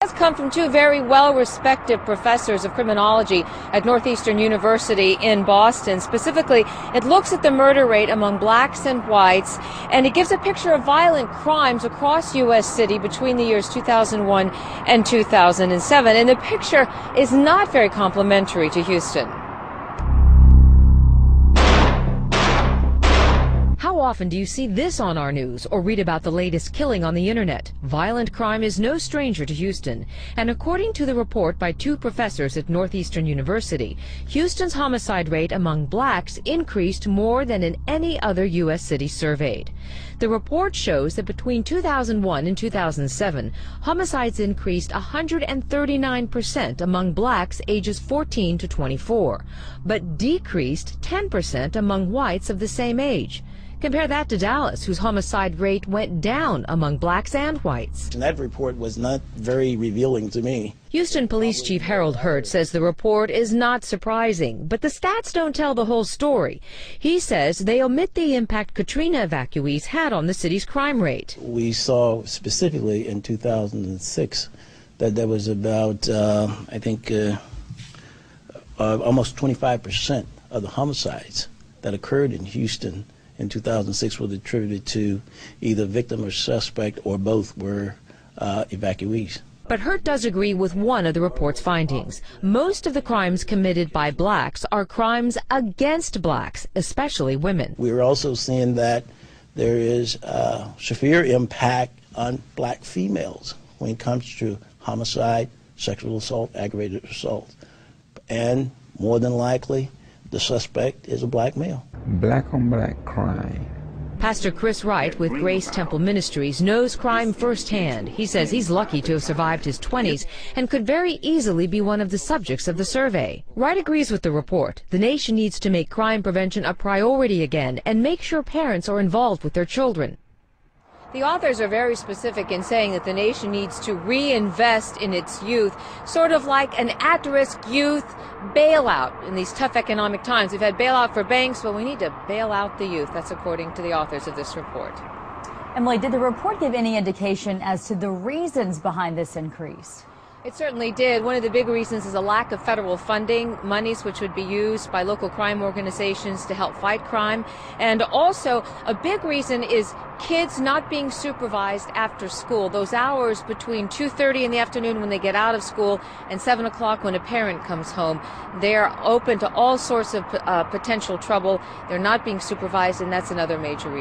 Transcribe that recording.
has come from two very well-respected professors of criminology at Northeastern University in Boston. Specifically, it looks at the murder rate among blacks and whites, and it gives a picture of violent crimes across U.S. City between the years 2001 and 2007. And the picture is not very complimentary to Houston. How often do you see this on our news or read about the latest killing on the internet? Violent crime is no stranger to Houston, and according to the report by two professors at Northeastern University, Houston's homicide rate among blacks increased more than in any other U.S. city surveyed. The report shows that between 2001 and 2007, homicides increased 139% among blacks ages 14 to 24, but decreased 10% among whites of the same age. Compare that to Dallas, whose homicide rate went down among blacks and whites. And that report was not very revealing to me. Houston Police Chief Harold Hurt says the report is not surprising, but the stats don't tell the whole story. He says they omit the impact Katrina evacuees had on the city's crime rate. We saw specifically in 2006 that there was about, almost 25% of the homicides that occurred in Houston in 2006 was attributed to either victim or suspect, or both were evacuees. But Hurt does agree with one of the report's findings. Most of the crimes committed by blacks are crimes against blacks, especially women. We're also seeing that there is a severe impact on black females when it comes to homicide, sexual assault, aggravated assault. And more than likely, the suspect is a black male. Black on black crime. Pastor Chris Wright with Grace Temple Ministries knows crime firsthand. He says he's lucky to have survived his 20s and could very easily be one of the subjects of the survey. Wright agrees with the report. The nation needs to make crime prevention a priority again and make sure parents are involved with their children. The authors are very specific in saying that the nation needs to reinvest in its youth, sort of like an at-risk youth bailout in these tough economic times. We've had bailout for banks, but we need to bail out the youth. That's according to the authors of this report. Emily, did the report give any indication as to the reasons behind this increase? It certainly did. One of the big reasons is a lack of federal funding, monies which would be used by local crime organizations to help fight crime. And also, a big reason is kids not being supervised after school. Those hours between 2:30 in the afternoon when they get out of school and 7 o'clock when a parent comes home. They're open to all sorts of potential trouble. They're not being supervised, and that's another major reason.